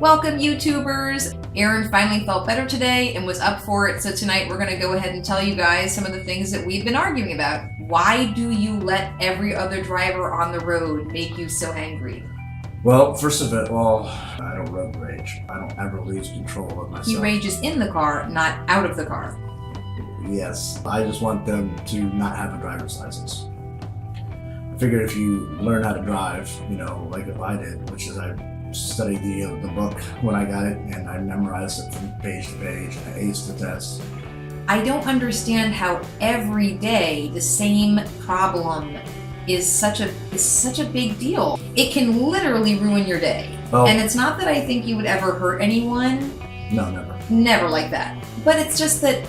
Welcome, YouTubers! Aaron finally felt better today and was up for it, so tonight we're going to go ahead and tell you guys some of the things that we've been arguing about. Why do you let every other driver on the road make you so angry? Well, first of all, I don't road rage. I don't ever lose control of myself. He rages in the car, not out of the car. Yes, I just want them to not have a driver's license. I figured if you learn how to drive, like if I did, which is I studied the book when I got it, and I memorized it from page to page, and I aced the test. I don't understand how every day the same problem is such a big deal. It can literally ruin your day. Oh. And it's not that I think you would ever hurt anyone. No, never. Never like that. But it's just that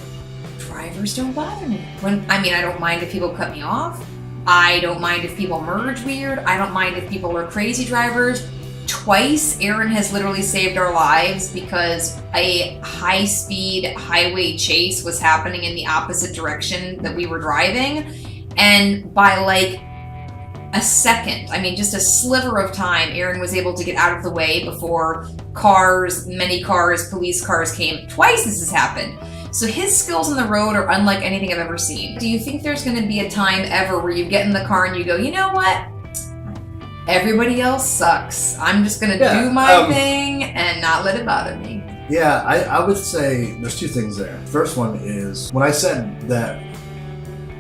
drivers don't bother me. I don't mind if people cut me off. I don't mind if people merge weird. I don't mind if people are crazy drivers. Twice, Aaron has literally saved our lives because a high-speed highway chase was happening in the opposite direction that we were driving. And by like a second, just a sliver of time, Aaron was able to get out of the way before many cars, police cars came. Twice this has happened. So his skills on the road are unlike anything I've ever seen. Do you think there's going to be a time ever where you get in the car and you go, you know what? Everybody else sucks. I'm just going to do my thing and not let it bother me. Yeah, I would say there's two things there. First one is, when I said that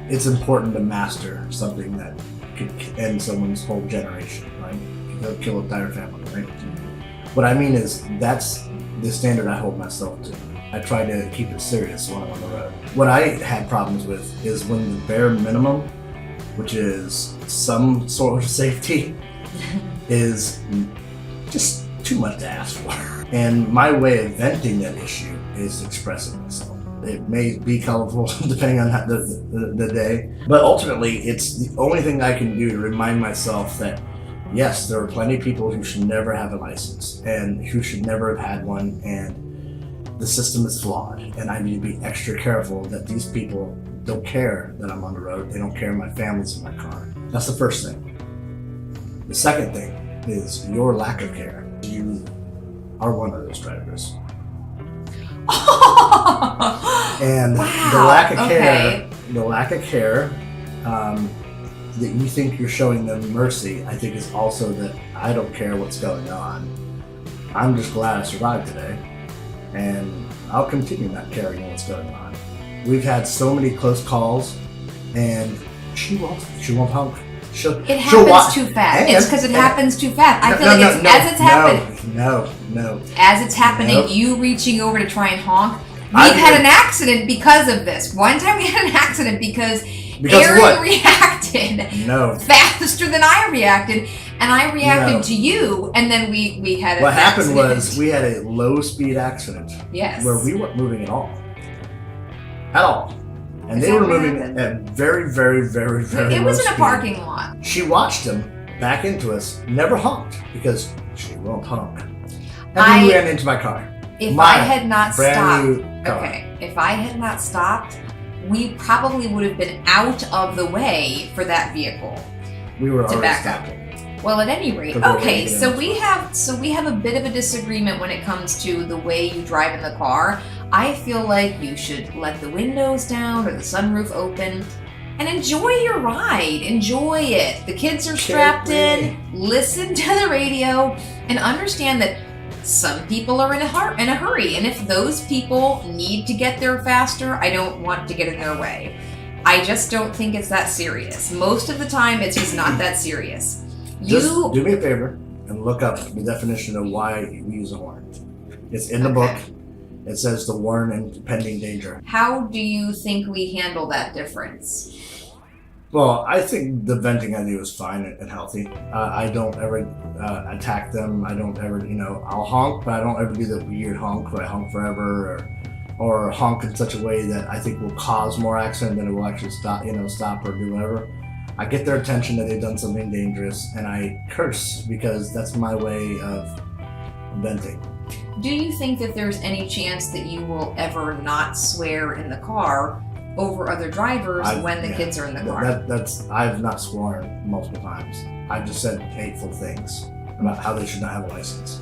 it's important to master something that could end someone's whole generation, right? Could kill an entire family, right? What I mean is, that's the standard I hold myself to. I try to keep it serious when I'm on the road. What I had problems with is when the bare minimum, which is some sort of safety, is just too much to ask for. And my way of venting that issue is expressing myself. It may be colorful depending on the day, but ultimately it's the only thing I can do to remind myself that yes, there are plenty of people who should never have a license and who should never have had one, and the system is flawed, and I need to be extra careful that these people don't care that I'm on the road. They don't care my family's in my car. That's the first thing. The second thing is your lack of care. You are one of those drivers. And wow. the lack of care that you think you're showing them mercy, I think is also that I don't care what's going on. I'm just glad I survived today, and I'll continue not caring what's going on. We've had so many close calls, and she won't honk. It happens too fast. It's because it happens too fast. I feel like as it's happening. No. As it's happening, you reaching over to try and honk. We've had an accident because of this. One time we had an accident because Aaron reacted faster than I reacted, and I reacted to you, and then we had What happened was we had a low-speed accident. Yes. Where we weren't moving at all. At all. And they were moving at very, very, very, very low speed. It was in a parking lot. She watched him back into us, never honked because she won't honk. And then he ran into my car. If I had not stopped, if I had not stopped, we probably would have been out of the way for that vehicle. We were already back stopping. Well, at any rate, okay. So we have a bit of a disagreement when it comes to the way you drive in the car. I feel like you should let the windows down or the sunroof open and enjoy your ride. Enjoy it. The kids are strapped in. Listen to the radio and understand that some people are in a hurry. And if those people need to get there faster, I don't want to get in their way. I just don't think it's that serious. Most of the time, it's just not that serious. Just do me a favor and look up the definition of why we use a horn. It's in the book. It says to warn impending danger. How do you think we handle that difference? Well, I think the venting I do is fine and healthy. I don't ever attack them. I don't ever, I'll honk, but I don't ever do the weird honk where I honk forever or honk in such a way that I think will cause more accident than it will actually stop or do whatever. I get their attention that they've done something dangerous, and I curse because that's my way of venting. Do you think that there's any chance that you will ever not swear in the car over other drivers when the kids are in the car? I've not sworn multiple times. I've just said hateful things about how they should not have a license.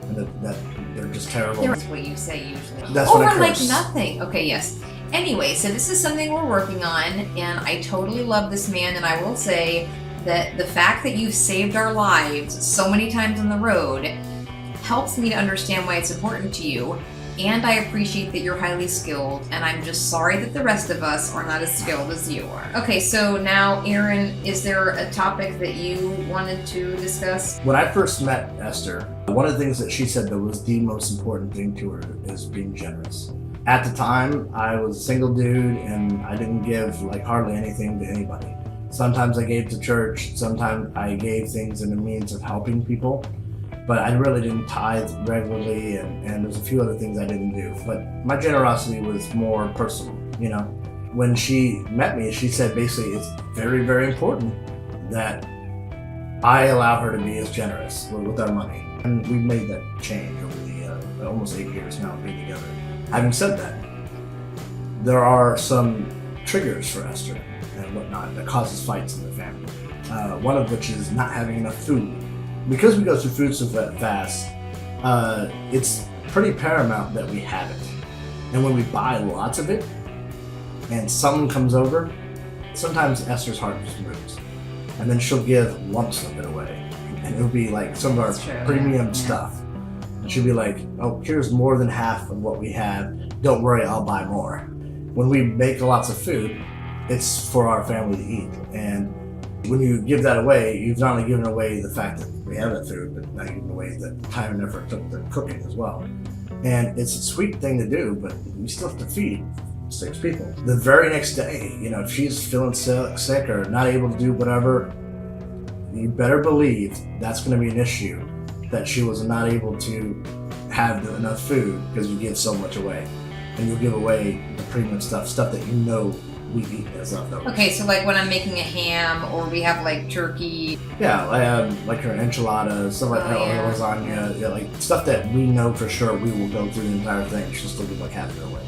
and that they're just terrible. That's what you say usually. That's what I like curse. nothing. Okay, yes. Anyway, so this is something we're working on, and I totally love this man, and I will say that the fact that you've saved our lives so many times on the road helps me to understand why it's important to you, and I appreciate that you're highly skilled, and I'm just sorry that the rest of us are not as skilled as you are. Okay, so now, Aaron, is there a topic that you wanted to discuss? When I first met Esther, one of the things that she said that was the most important thing to her is being generous. At the time, I was a single dude, and I didn't give like hardly anything to anybody. Sometimes I gave to church, sometimes I gave things in the means of helping people, but I really didn't tithe regularly, and there's a few other things I didn't do. But my generosity was more personal, you know. When she met me, she said basically it's very, very important that I allow her to be as generous with our money. And we've made that change over the almost 8 years now of being together. Having said that, there are some triggers for Esther and whatnot that causes fights in the family. One of which is not having enough food. Because we go through food so fast, it's pretty paramount that we have it. And when we buy lots of it, and someone comes over, sometimes Esther's heart just moves. And then she'll give lumps of it away. And it'll be like some of our premium stuff. And she'll be like, oh, here's more than half of what we have. Don't worry, I'll buy more. When we make lots of food, it's for our family to eat. And when you give that away, you've not only given away the fact that we have that food, but now you've given away the time and effort took the cooking as well. And it's a sweet thing to do, but we still have to feed 6 people. The very next day, you know, if she's feeling sick or not able to do whatever, you better believe that's going to be an issue, that she was not able to have enough food because you give so much away. And you'll give away the premium stuff that you know we eat as leftovers. Okay, so like when I'm making a ham or we have like turkey. Yeah, I have like her enchiladas, stuff like that, or lasagna, yeah, like stuff that we know for sure we will go through the entire thing. She'll still give like half of it away.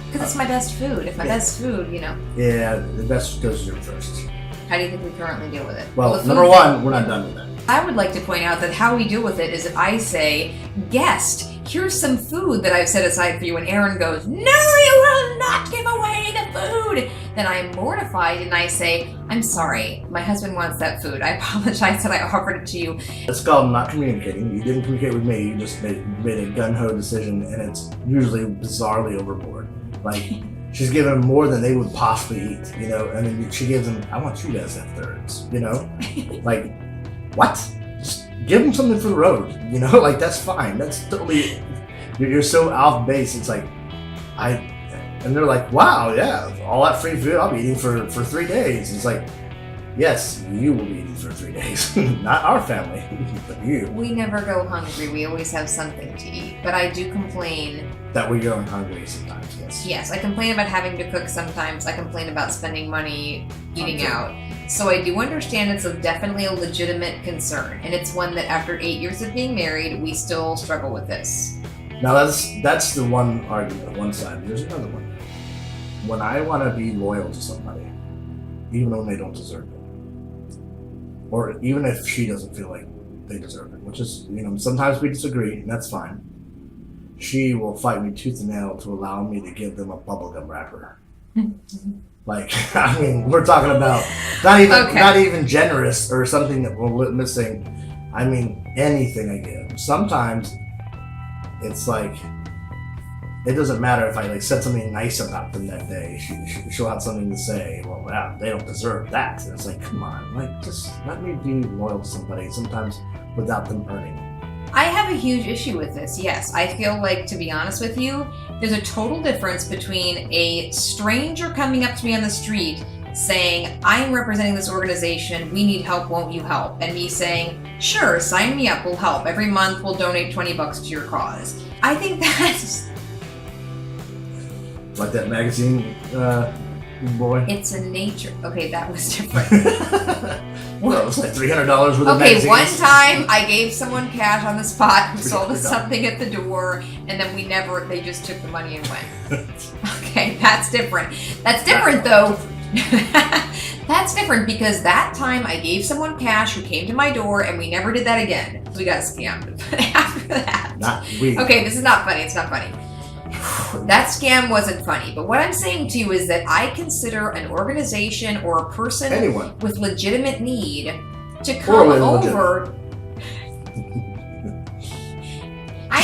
Because it's my best food. If my best food, you know. Yeah, the best goes to you first. How do you think we currently deal with it? Well, number one, we're not done with that. I would like to point out that how we deal with it is if I say, guest, here's some food that I've set aside for you, and Aaron goes, no, you will not give away the food. Then I'm mortified and I say, I'm sorry, my husband wants that food. I apologize that I offered it to you. It's called not communicating. You didn't communicate with me, you just made a gun-ho decision, and it's usually bizarrely overboard. Like, she's given them more than they would possibly eat, you know, and then she gives them, I want you guys to have thirds, you know? Like, what? Just give them something for the road, you know? Like, that's fine. That's totally, you're so off base. It's like, and they're like, wow, yeah, all that free food, I'll be eating for 3 days. It's like, yes, you will be eating for 3 days. Not our family, but you. We never go hungry. We always have something to eat. But I do complain. That we're going hungry sometimes, yes. Yes, I complain about having to cook sometimes. I complain about spending money eating out. So I do understand it's definitely a legitimate concern. And it's one that after 8 years of being married, we still struggle with this. Now that's the one argument, one side. There's another one. When I want to be loyal to somebody, even when they don't deserve it, or even if she doesn't feel like they deserve it, which is, you know, sometimes we disagree, and that's fine. She will fight me tooth and nail to allow me to give them a bubblegum wrapper. Like, I mean, we're talking about not even generous or something that we're missing. I mean, anything I give. Sometimes it's like, it doesn't matter if I like said something nice about them that day. She'll have something to say. Well, wow, they don't deserve that. And it's like, come on, like just let me be loyal to somebody sometimes without them earning. I have a huge issue with this, yes. I feel like, to be honest with you, there's a total difference between a stranger coming up to me on the street saying, I'm representing this organization, we need help, won't you help? And me saying, sure, sign me up, we'll help. Every month we'll donate $20 to your cause. I think that's... Like that magazine boy? It's a nature... Okay, that was different. Well, it was like $300 worth of magazines. Okay, one time I gave someone cash on the spot who sold us something at the door, and then they just took the money and went. Okay, that's different. That's different, though. That's different because that time I gave someone cash who came to my door and we never did that again. So we got scammed. But after that. Not we. Okay, this is not funny. It's not funny. That scam wasn't funny. But what I'm saying to you is that I consider an organization or a person Anyone with legitimate need to come over.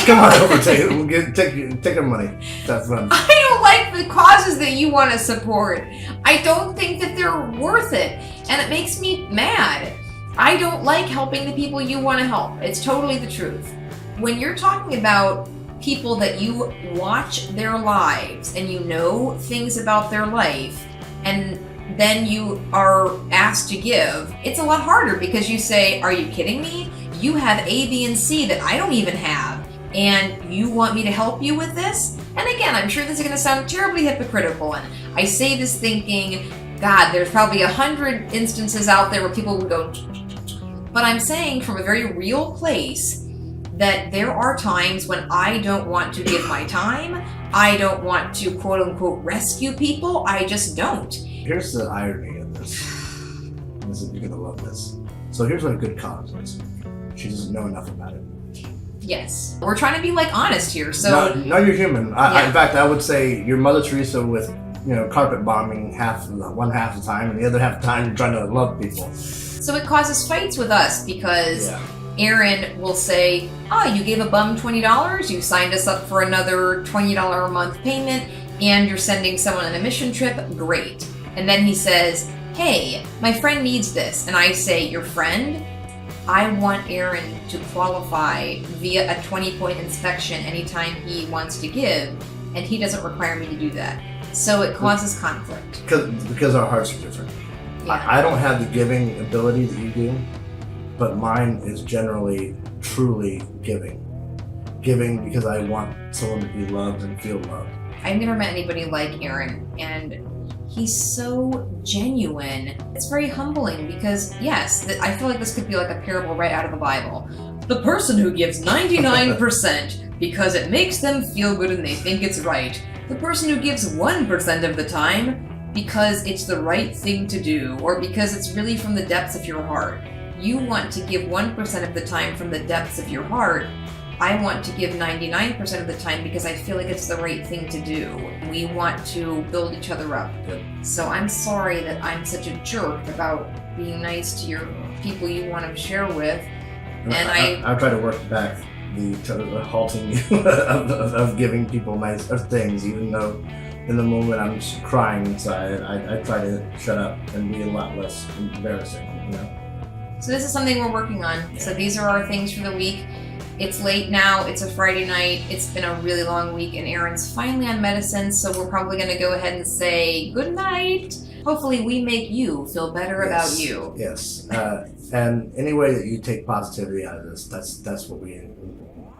Come on over, take our money. That's fun. I don't like the causes that you want to support. I don't think that they're worth it. And it makes me mad. I don't like helping the people you want to help. It's totally the truth. When you're talking about people that you watch their lives and you know things about their life and then you are asked to give, it's a lot harder because you say, are you kidding me? You have A, B, and C that I don't even have. And you want me to help you with this? And again, I'm sure this is going to sound terribly hypocritical. And I say this thinking, God, there's probably 100 instances out there where people would go, but I'm saying from a very real place that there are times when I don't want to give my time. I don't want to quote unquote rescue people. I just don't. Here's the irony of this. You're going to love this. So here's what a good cause is. She doesn't know enough about it. Yes. We're trying to be like honest here. So no, you're human. In fact, I would say you're Mother Teresa with, carpet bombing one half the time, and the other half the time you're trying to love people. So it causes fights with us because Aaron will say, oh, you gave a bum $20, you signed us up for another $20 a month payment, and you're sending someone on a mission trip, great. And then he says, hey, my friend needs this. And I say, your friend? I want Aaron to qualify via a 20-point inspection anytime he wants to give, and he doesn't require me to do that. So it causes conflict. Because our hearts are different. Yeah. I don't have the giving ability that you do, but mine is generally truly giving. Giving because I want someone to be loved and feel loved. I've never met anybody like Aaron, and he's so genuine. It's very humbling because, yes, I feel like this could be like a parable right out of the Bible. The person who gives 99% because it makes them feel good and they think it's right. The person who gives 1% of the time because it's the right thing to do or because it's really from the depths of your heart. You want to give 1% of the time from the depths of your heart. I want to give 99% of the time because I feel like it's the right thing to do. We want to build each other up. Yep. So I'm sorry that I'm such a jerk about being nice to your people you want to share with. And I'll try to work back the halting you of giving people nice things, even though in the moment I'm just crying inside. I try to shut up and be a lot less embarrassing, So this is something we're working on. Yeah. So these are our things for the week. It's late now, it's a Friday night, it's been a really long week, and Aaron's finally on medicine, so we're probably going to go ahead and say good night. Hopefully we make you feel better about you. Yes, and any way that you take positivity out of this, that's what we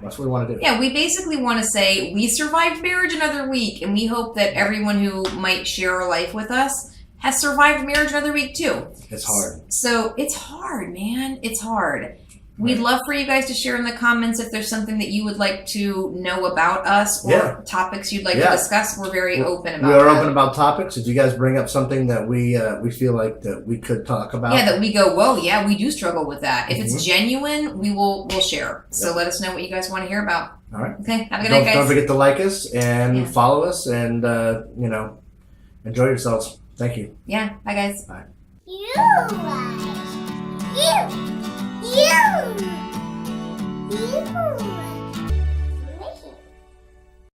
want to do. Yeah, we basically want to say we survived marriage another week, and we hope that everyone who might share a life with us has survived marriage another week too. It's hard. So it's hard, man. It's hard. We'd love for you guys to share in the comments if there's something that you would like to know about us or topics you'd like to discuss. We're very open about it. We are open about topics. If you guys bring up something that we feel like that we could talk about. Yeah, that we go, whoa, yeah, we do struggle with that. If it's genuine, we'll share. So let us know what you guys want to hear about. All right. Okay, have a good night, guys. Don't forget to like us and follow us and, enjoy yourselves. Thank you. Yeah, bye, guys. Bye. You.